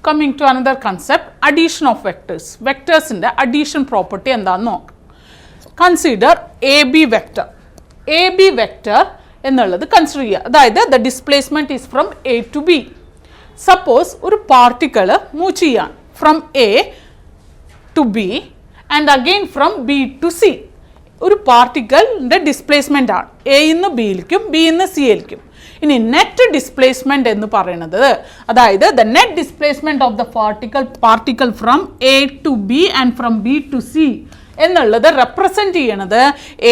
coming to another concept, addition of vectors. Vectors in the addition property and the consider AB vector. AB vector എന്നുള്ളത് consider ചെയ്യുക. അതായത് the displacement is from A to B. Suppose ഒരു particle move ചെയ്യാണ് from A to B and again from B to C. ഒരു പാർട്ടിക്കിളിൻ്റെ displacement ആണ് എയിന്ന് ബിയിലേക്കും bin സിയിലേക്കും. ഇനി net displacement എന്ന് പറയുന്നത് അതായത് the net displacement of the particle from A to B and from B to C എന്നുള്ളത് represent ചെയ്യണത്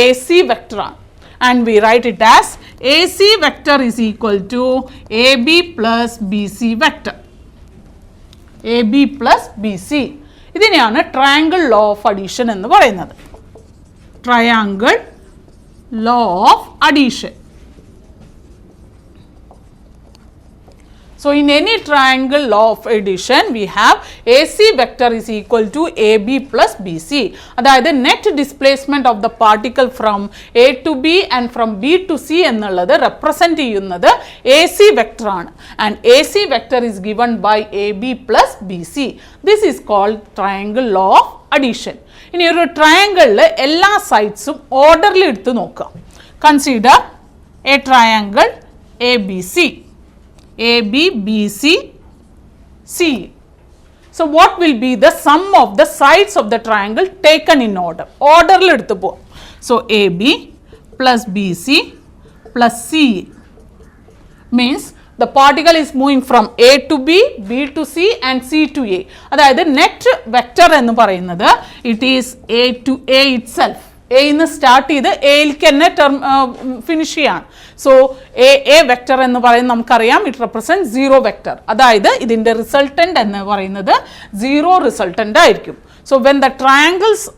A C വെക്ടറാണ്. And we write it as A C vector is equal to A B plus B C vector. A B plus B C ഇതിനെയാണ് triangle law of addition എന്ന് പറയുന്നത്. Triangle law of addition. So in any triangle law of addition we have AC vector is equal to AB plus BC. അതായത് net displacement of the particle from A to B and from B to C എന്നുള്ളത് represent ചെയ്യുന്നത് AC vector ആണ്. And AC vector is given by AB plus BC. This is called triangle law of addition. ഇനി ഒരു ട്രയാങ്കിളിൽ എല്ലാ സൈഡ്സും ഓർഡറിൽ എടുത്ത് നോക്കുക. Consider A triangle A B C, A B B C C. So what will be the sum of the sides of the triangle taken in order. ഓർഡറിൽ എടുത്ത് പോവാം. So A B plus B C plus C means the particle is moving from A to B, B to C and C to A. അതായത് net vector എന്ന് പറയുന്നത് it is A to A itself. എന്ന് start ചെയ്ത് എയിലേക്ക് തന്നെ finish ചെയ്യാണ്. So a vector എന്ന് പറയുന്നത് നമുക്കറിയാം ഇറ്റ് റെപ്രസെൻറ്റ് സീറോ വെക്റ്റർ. അതായത് ഇതിൻ്റെ റിസൾട്ടൻ്റ് എന്ന് പറയുന്നത് സീറോ റിസൾട്ടൻ്റ് ആയിരിക്കും. So when the triangles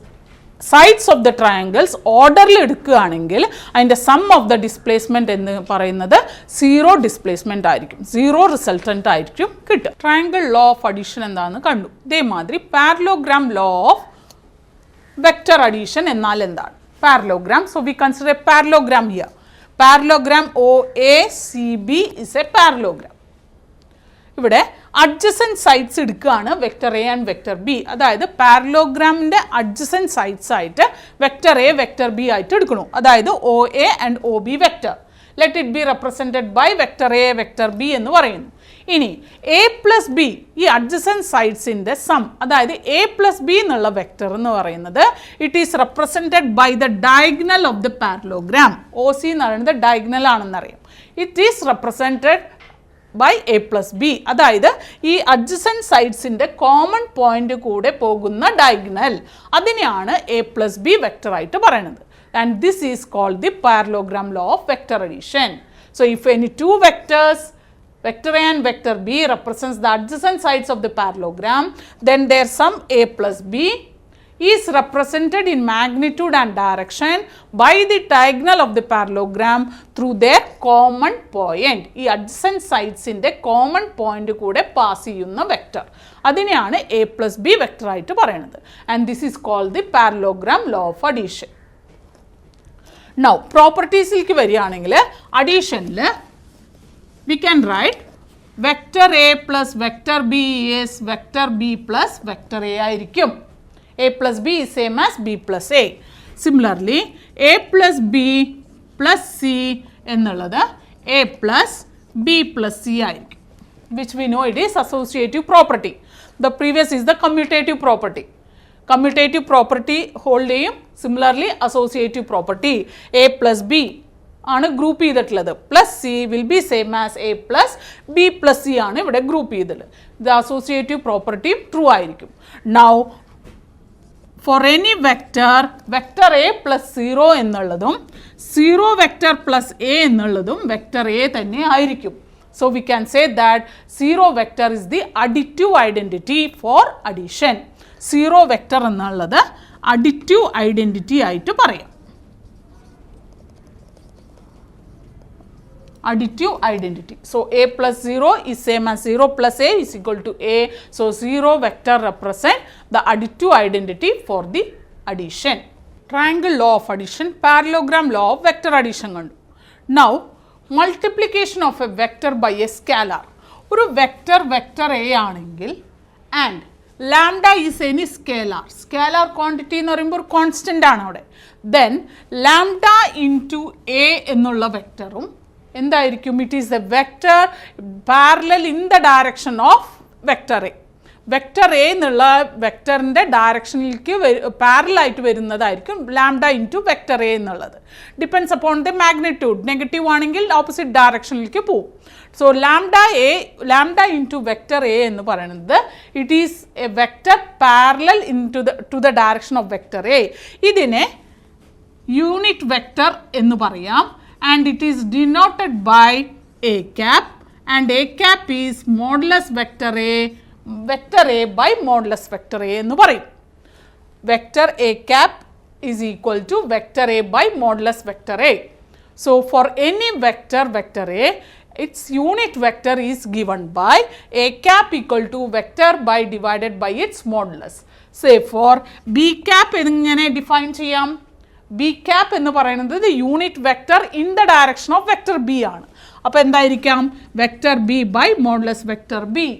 sides of the triangles ഓർഡറിൽ എടുക്കുകയാണെങ്കിൽ അതിൻ്റെ സം ഓഫ് ദ ഡിസ്പ്ലേസ്മെൻറ്റ് എന്ന് പറയുന്നത് സീറോ ഡിസ്പ്ലേസ്മെൻ്റ് ആയിരിക്കും, സീറോ റിസൾട്ടൻ്റ് ആയിരിക്കും കിട്ടുക. ട്രയാങ്കിൾ ലോ ഓഫ് അഡീഷൻ എന്താണെന്ന് കണ്ടു. ഇതേമാതിരി parallelogram law of vector addition എന്നാൽ എന്താണ്? Parallelogram. So we consider a parallelogram here. Parallelogram OACB is a parallelogram. ഇവിടെ അഡ്ജസൻറ്റ് സൈഡ്സ് എടുക്കുകയാണ് vector A and vector B. അതായത് പാരലോഗ്രാമിൻ്റെ അഡ്ജസൻറ്റ് സൈഡ്സ് ആയിട്ട് വെക്ടർ എ വെക്ടർ ബി ആയിട്ട് എടുക്കണം. അതായത് OA and OB vector. Let it be represented by vector A vector B എന്ന് പറയുന്നു. ഇനി എ പ്ലസ് ബി ഈ അഡ്ജസൻറ്റ് സൈഡ്സിൻ്റെ സം, അതായത് എ പ്ലസ് ബി എന്നുള്ള വെക്ടർ എന്ന് പറയുന്നത് it is represented by the diagonal of the parallelogram. OC എന്ന് പറയുന്നത് ഡയഗണൽ ആണെന്നറിയാം. It is represented by A plus B. അതായത് ഈ അഡ്ജസൻറ്റ് സൈഡ്സിൻ്റെ കോമൺ പോയിന്റ് കൂടെ പോകുന്ന ഡയഗണൽ, അതിനെയാണ് എ പ്ലസ് ബി വെക്ടറായിട്ട് പറയുന്നത്. And this is called the parallelogram law of vector addition. So if any two vectors vector A and vector B represents the adjacent sides of the parallelogram, then their sum A plus B is represented in magnitude and direction by the diagonal of the parallelogram through their common point. ഈ adjacent sides ന്റെ common point കൂടെ pass ചെയ്യുന്ന vector, അതിനെയാണ് A plus B vector ആയിട്ട് പറയുന്നത്. And this is called the parallelogram law of addition. Now പ്രോപ്പർട്ടീസിലേക്ക് വരികയാണെങ്കിൽ അഡീഷനിൽ we can write vector A plus vector B is vector B plus vector A ആയിരിക്കും. A plus B is same as B plus A. Similarly, A plus B plus C എന്നുള്ളത് A plus B plus C ആയിരിക്കും, which we know it is associative property. The previous is the commutative property. Commutative property hold ചെയ്യും. Similarly, associative property A plus B ആണ് group ചെയ്തിട്ടുള്ളത്. Plus C will be same as A plus B plus C ആണ് ഇവിടെ group ചെയ്തത്. The associative പ്രോപ്പർട്ടിയും true ആയിരിക്കും. Now for any vector, vector A plus 0 എന്നുള്ളതും 0 vector plus A എന്നുള്ളതും vector A തന്നെ ആയിരിക്കും. So we can say that 0 vector is the additive identity for addition. 0 vector എന്നുള്ളത് അഡിറ്റീവ് ഐഡൻറ്റിറ്റി ആയിട്ട് പറയാം. Additive identity. So A plus 0 is same as 0 plus A is equal to A. So 0 vector represent the additive identity for the addition. Triangle law of addition, parallelogram law of vector addition. Now multiplication of a vector by a scalar. ഒരു vector A ആണെങ്കിൽ and lambda is any scalar quantity എന്ന് പറയുമ്പോൾ ഒരു constant ആണ് അവിടെ. Then lambda into A എന്നുള്ള വെക്റ്ററും എന്തായിരിക്കും? It is a vector parallel in the direction of vector A. Vector A എന്നുള്ള വെക്റ്ററിൻ്റെ ഡയറക്ഷനിലേക്ക് പാരലായിട്ട് വരുന്നതായിരിക്കും ലാംഡ ഇൻറ്റു വെക്റ്റർ എ എന്നുള്ളത്. Depends upon the magnitude. Negative ആണെങ്കിൽ ഓപ്പോസിറ്റ് ഡയറക്ഷനിലേക്ക് പോകും. So lambda into vector A എന്ന് പറയുന്നത് it is a vector parallel to the direction of vector A. ഇതിനെ യൂണിറ്റ് വെക്റ്റർ എന്ന് പറയാം. And it is denoted by A cap and A cap is modulus vector A by modulus vector A എന്ന് പറയും. Vector A cap is equal to vector A by modulus vector A. So for any vector A, its unit vector is given by a cap equal to vector by divided by its modulus. Say for b cap എങ്ങനെ define ചെയ്യാം? b cap എന്ന് പറയുന്നത് the unit vector in the direction of vector b ആണ്. അപ്പോൾ എന്തായിരിക്കാം? Vector b by modulus vector b.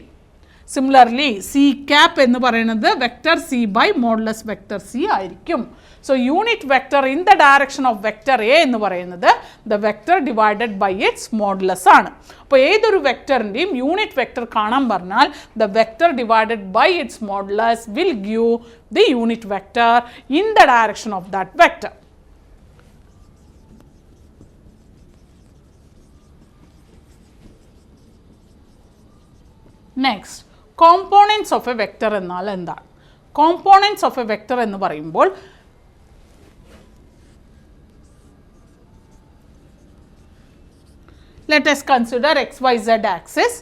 Similarly C cap എന്ന് പറയുന്നത് vector C by modulus vector C ആയിരിക്കും. So unit vector in the direction of vector A എന്ന് പറയുന്നത് the vector divided by its modulus ആണ്. അപ്പോൾ ഏതൊരു വെക്റ്ററിൻ്റെയും യൂണിറ്റ് വെക്റ്റർ കാണാൻ പറഞ്ഞാൽ the vector divided by its modulus will give the unit vector in the direction of that vector. Next, components of a vector എന്നാൽ എന്താണ്? കോമ്പോണൻറ്റ്സ് ഓഫ് എ വെക്റ്റർ എന്ന് പറയുമ്പോൾ let us consider xyz axis.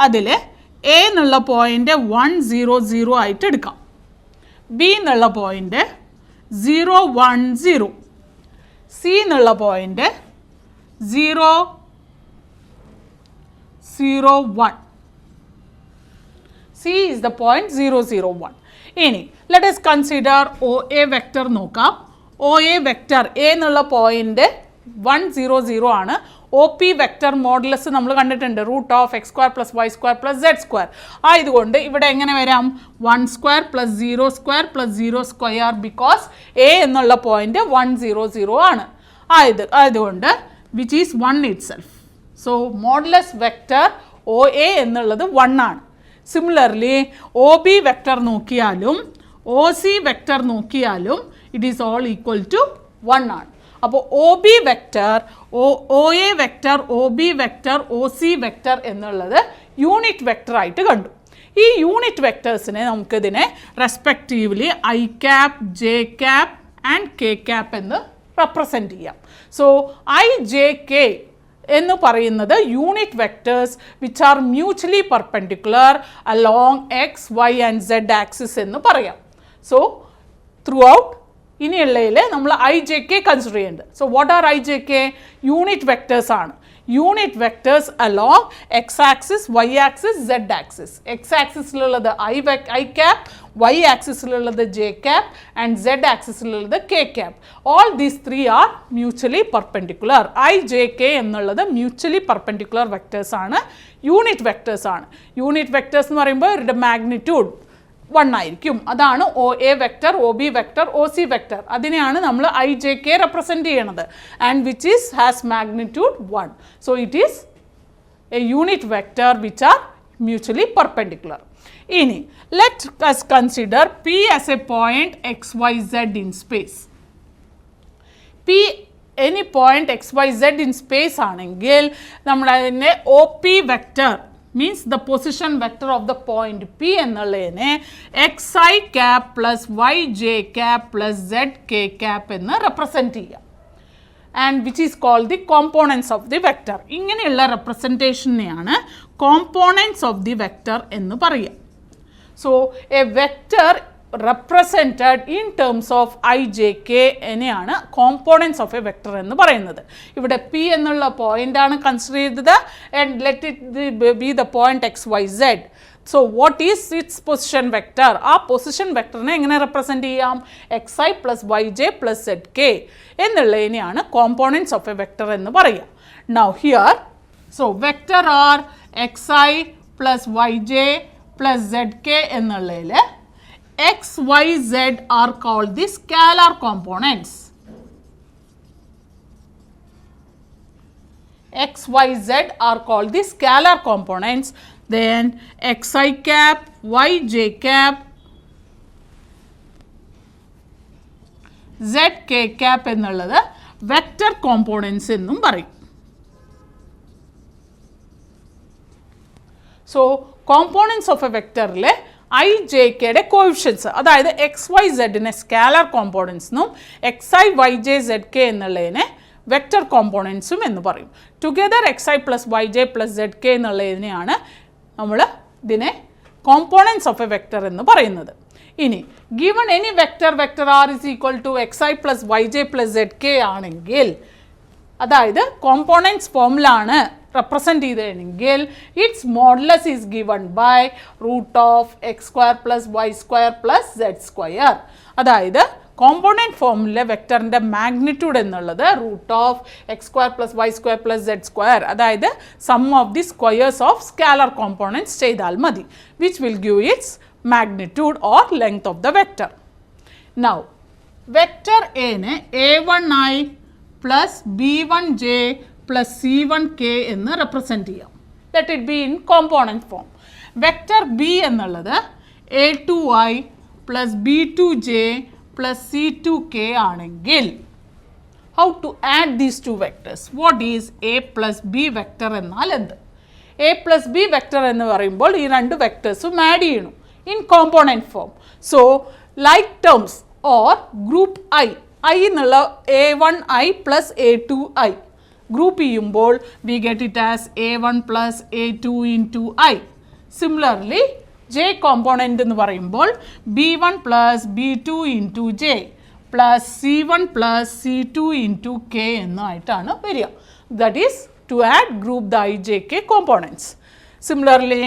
അതിൽ A എന്നുള്ള point 1 0 0 ആയിട്ട് എടുക്കാം. B എന്നുള്ള point 0 1 0. C എന്നുള്ള point 0 0 1. C is the point 0 0 1. ഇനി let us consider OA vector നോക്കാം. OA വെക്റ്റർ എ എന്നുള്ള പോയിൻ്റ് 1 0 0 ആണ്. ഒ പി വെക്റ്റർ മോഡുലസ് നമ്മൾ കണ്ടിട്ടുണ്ട്, root of X square plus Y square plus Z square. ആയതുകൊണ്ട് ഇവിടെ എങ്ങനെ വരാം? 1 square plus 0 square plus 0 square, because A എന്നുള്ള പോയിൻ്റ് 1 0 0 ആണ്. ആയതുകൊണ്ട് which is 1 itself. So modulus vector O A എന്നുള്ളത് 1 ആണ്. സിമിലർലി ഒ ബി വെക്റ്റർ നോക്കിയാലും ഒ സി വെക്റ്റർ നോക്കിയാലും it is all equal to 1 ആണ്. അപ്പോൾ O B vector, O A vector, O B vector, O C vector എന്നുള്ളത് unit vector ആയിട്ട് കണ്ടു. ഈ യൂണിറ്റ് വെക്റ്റേഴ്സിനെ നമുക്കിതിനെ respectively I cap, J cap and K cap എന്ന് റെപ്രസെൻറ്റ് ചെയ്യാം. സോ ഐ ജെ കെ എന്ന് പറയുന്നത് unit vectors which are mutually perpendicular along X Y and Z axis എന്ന് പറയാം. സോ ത്രൂ ഔട്ട് ഇനിയുള്ളതിൽ നമ്മൾ ഐ ജെ കെ കൺസിഡർ ചെയ്യുന്നുണ്ട്. So what are I J K? Unit vectors ആണ്. Unit vectors along X axis, Y axis, Z axis. X ആക്സിസിലുള്ളത് I cap, Y ആക്സിസിലുള്ളത് J cap and Z ആക്സിസിലുള്ളത് K cap. All these three are mutually perpendicular. I J K എന്നുള്ളത് mutually perpendicular vectors ആണ്, unit vectors ആണ്. Unit vectors എന്ന് പറയുമ്പോൾ ഇവരുടെ magnitude 1 ആയിരിക്കും. അതാണ് O A vector, O B vector, O C vector. അതിനെയാണ് നമ്മൾ ഐ ജെ കെ റെപ്രസെൻറ്റ് ചെയ്യണത്. And which is has magnitude 1. So it is A unit vector which are mutually perpendicular. ഇനി let us consider P as a point xyz in space. P any point xyz in space ആണെങ്കിൽ നമ്മൾ അതിനെ O P vector means the position vector of the point P എന്നുള്ളതിനെ xi cap plus yj cap plus zk cap എന്ന് represent ചെയ്യാം. And which is called the components of the vector. ഇങ്ങനെയുള്ള റെപ്രസെൻറ്റേഷനെയാണ് components of the vector എന്ന് പറയുക. So a vector represented in terms of I, J, K എന്നെയാണ് കോമ്പോണൻറ്റ്സ് of a vector എന്ന് പറയുന്നത്. ഇവിടെ പി എന്നുള്ള പോയിൻ്റ് ആണ് കൺസിഡർ ചെയ്തത്. And let it be the point X Y Z. So what is its position vector? ആ position വെക്റ്ററിനെ എങ്ങനെ റെപ്രസെൻറ്റ് ചെയ്യാം? X I plus Y J plus Z K എന്നുള്ളതിനെയാണ് കോമ്പോണൻറ്റ്സ് ഓഫ് എ വെക്റ്റർ എന്ന് പറയുക. Now here, so vector R X I plus yj plus zk എന്നുള്ളതിൽ x, y, z are called the scalar components. X, y, z are called the scalar components. Then xi cap, yj cap, zk cap എന്നുള്ളത് vector components എന്നും പറയും. So components of a വെക്റ്ററിലെ I J കെയുടെ coefficients, അതായത് X Y സെഡിനെ scalar കോമ്പോണൻസിനും X I Y J Z K എന്നുള്ളതിനെ vector കോമ്പോണൻസും എന്ന് പറയും. Together X I plus Y J plus Z K എന്നുള്ളതിനെയാണ് നമ്മൾ ഇതിനെ കോമ്പോണൻസ് ഓഫ് എ വെക്റ്റർ എന്ന് പറയുന്നത്. ഇനി given any vector vector R is equal to X I plus Y J plus Z K ആണെങ്കിൽ, അതായത് കോമ്പോണൻസ് ഫോമിലാണ് റെപ്രസെൻറ്റ് ചെയ്തതെങ്കിൽ its modulus is given by root of X square plus Y square plus Z square. അതായത് component ഫോമിലെ വെക്റ്ററിൻ്റെ magnitude എന്നുള്ളത് root of X square plus Y square plus Z square, അതായത് sum of the squares of scalar components ചെയ്താൽ മതി, which will give its magnitude or length of the vector. Now, vector A ne a1i plus b1j plus c1k എന്ന് represent ചെയ്യാം. Let it be in component form. Vector B എന്നുള്ളത് a2i plus b2j plus c2k ആണെങ്കിൽ, how to add these two vectors? What is a plus b vector എന്നാൽ എന്ത്? a plus b vector എന്ന് പറയുമ്പോൾ ഈ രണ്ട് വെക്ടേഴ്സും ആഡ് ചെയ്യണം in component form. So, like terms or group I എന്നുള്ള a1i plus a2i group ചെയ്യുമ്പോൾ we get it as a1 plus a2 into i. Similarly, j component എന്ന് പറയുമ്പോൾ b1 plus b2 into j plus c1 plus c2 into k എന്നായിട്ടാണ് വരിക. That is to add group the I, j, k components. Similarly,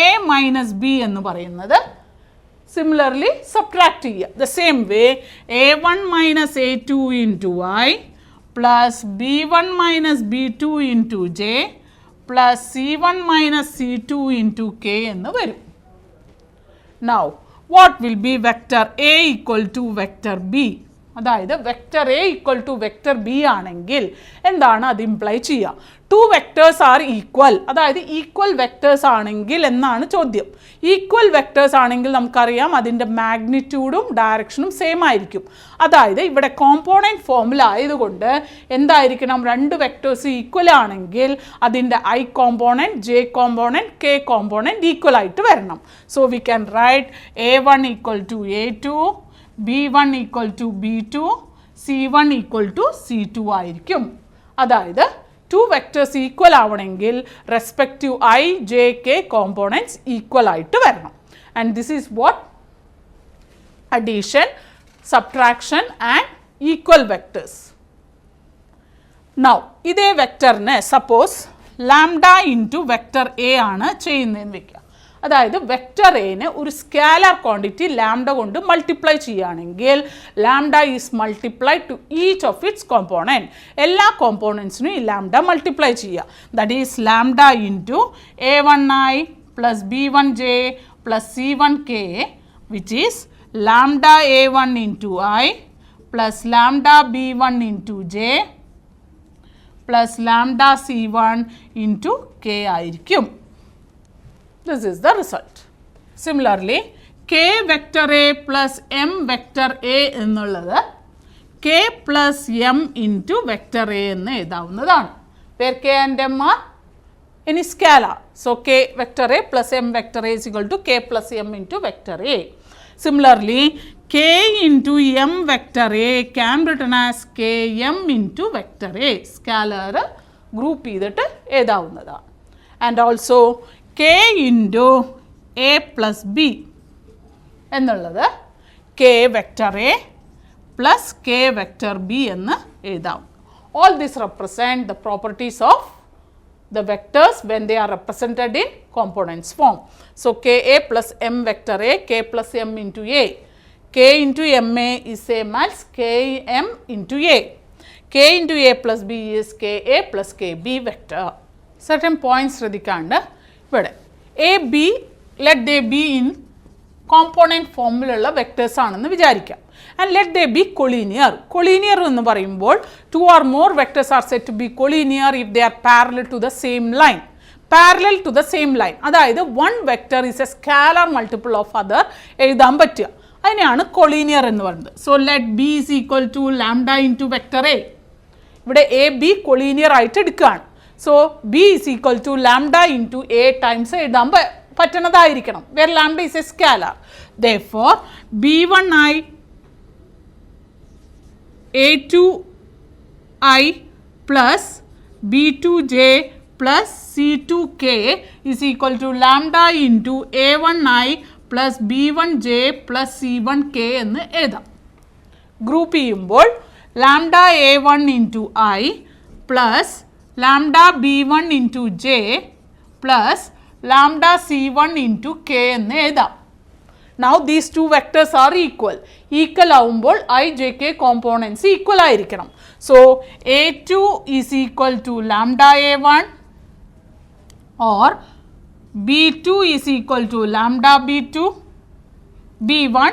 a minus b എന്ന് പറയുന്നത് similarly subtract ചെയ്യുക. The same way a1 minus a2 into i plus b1 minus b2 into j plus c1 minus c2 into k എന്ന് വരും. Now, what will be vector a equal to vector b? അതായത് vector A equal to vector B ആണെങ്കിൽ എന്താണ് അത് imply ചെയ്യുക? Two vectors are equal, അതായത് equal vectors ആണെങ്കിൽ എന്നാണ് ചോദ്യം. ഈക്വൽ വെക്റ്റേഴ്സ് ആണെങ്കിൽ നമുക്കറിയാം അതിൻ്റെ മാഗ്നിറ്റ്യൂഡും ഡയറക്ഷനും സെയിം ആയിരിക്കും. അതായത് ഇവിടെ കോമ്പോണൻറ്റ് ഫോമിലായതുകൊണ്ട് എന്തായിരിക്കണം, രണ്ട് വെക്റ്റേഴ്സ് ഈക്വൽ ആണെങ്കിൽ അതിൻ്റെ I component, J component, K component equal ആയിട്ട് വരണം. So we can write a1 equal to a2, b1 equal to b2, c1 equal to c2 ആയിരിക്കും. അതായത് ടു വെക്റ്റേഴ്സ് ഈക്വൽ ആവണമെങ്കിൽ respective I, J, K components equal ആയിട്ട് വരണം. And this is what addition, subtraction and equal vectors. Now ഇതേ വെക്റ്ററിനെ suppose lambda into vector A ആണ് ചെയ്യുന്നതെന്ന് വെക്കുക. അതായത് വെക്റ്റർ എനെ ഒരു സ്കാലർ ക്വാണ്ടിറ്റി ലാംഡ കൊണ്ട് മൾട്ടിപ്ലൈ ചെയ്യുകയാണെങ്കിൽ lambda is multiply to each of its component. എല്ലാ കോമ്പോണൻസിനും ഈ ലാംഡ മൾട്ടിപ്ലൈ ചെയ്യുക. That is lambda into a1i plus b1j plus c1k, which is lambda a1 into i plus lambda b1 into j plus lambda c1 into k ആയിരിക്കും. This is the result. Similarly, k vector a plus m vector a എന്നുള്ളത് k plus m into vector a എന്ന് എഴുതാവുന്നതാണ്. Where k and m are any scalar. So, k vector a plus m vector a is equal to k plus m into vector a. Similarly, k into m vector a can be written as k m into vector a. Scalar group ചെയ്തിട്ട് എഴുതാവുന്നതാണ്. And also, k into a plus b എന്നുള്ളത് k vector a plus k vector b എന്ന് എഴുതാം. All this represent the properties of the vectors when they are represented in components form. So, ka plus m vector a, k plus m into a. K into ma is same as km into a. K into a plus b is ka plus kb vector. Certain points ശ്രദ്ധിക്കാണ്ട് ഇവിടെ A B let they be in component ഫോമിലുള്ള vectors ആണെന്ന് വിചാരിക്കാം. And let they B collinear. Collinear എന്ന് പറയുമ്പോൾ 2 or more vectors are said to be collinear if they are parallel to the same line. Parallel to the same line. അതായത് one vector is a scalar multiple of other എഴുതാൻ പറ്റുക. അതിനെയാണ് collinear എന്ന് പറയുന്നത്. So let B is equal to lambda into vector A. ഇവിടെ A B collinear ആയിട്ട് എടുക്കുകയാണ്. So B is equal to lambda into A times എഴുതാൻ പറ്റുന്നതായിരിക്കണം. Where lambda is a scalar. Therefore b1i a2i plus b2j plus c2k is equal to lambda into a1i plus b1j plus c1k എന്ന് എഴുതാം. Group ചെയ്യുമ്പോൾ lambda a1 into i plus lambda b1 into j plus lambda c1 into k എന്ന് എഴുതാം. Now these two vectors are equal. Equal ആവുമ്പോൾ I, J, K components equal ആയിരിക്കണം. So A2 is equal to lambda A1 or B2 is equal to lambda B2, B1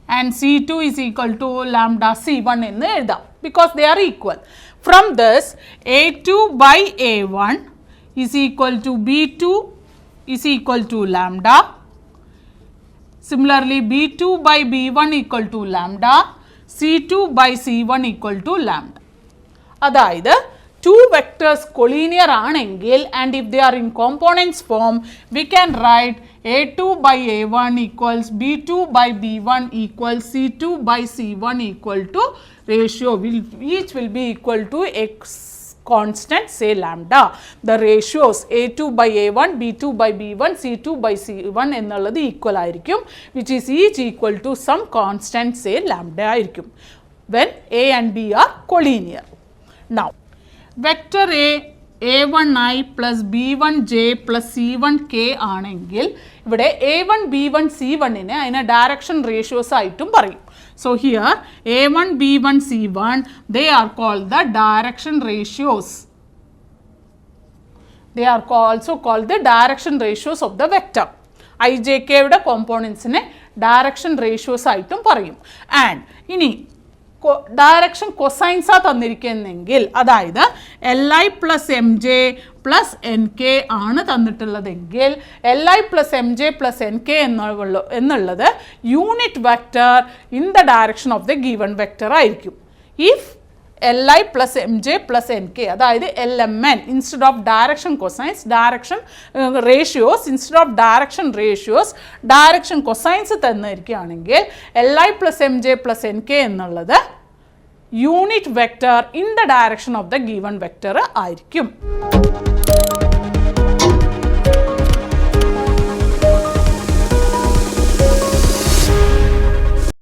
and C2 is equal to lambda C1 എന്ന് എഴുതാം. Because they are equal. From this A2 by A1 is equal to B2 is equal to lambda. Similarly, B2 by B1 equal to lambda, C2 by C1 equal to lambda. അതായത് two vectors collinear ആണെങ്കിൽ and if they are in components form, we can write A2 by A1 equals B2 by B1 equals C2 by C1 equal to ratio. Each will be equal to x constant, say lambda. The ratios A2 by A1, B2 by B1, C2 by C1 എന്നുള്ളത് equal ആയിരിക്കും, which is each equal to some constant, say lambda ആയിരിക്കും when A and B are collinear. Now vector A a1i plus b1j plus c1k ആണെങ്കിൽ ഇവിടെ a1 b1 c1 നെ അതിനെ direction ratios ആയിട്ടും പറയും. So here a1 b1 c1 they are called the direction ratios. They are also called the direction ratios of the vector. ijk യുടെ കോമ്പോണൻസിനെ direction ratios ആയിട്ടും പറയും. And ഇനി ഡയറക്ഷൻ കൊസൈൻസ് ആ തന്നിരിക്കുന്നെങ്കിൽ അതായത് li plus M J plus N K ആണ് തന്നിട്ടുള്ളതെങ്കിൽ li plus M J plus N K എന്നുള്ളത് unit vector in the direction of the given vector ആയിരിക്കും. If li plus M J plus N K അതായത് LMN instead of direction cosines direction ratios instead of direction ratios direction cosines തന്നിരിക്കുകയാണെങ്കിൽ li plus M J plus N K എന്നുള്ളത് unit vector in the direction of the given vector ആയിരിക്കും.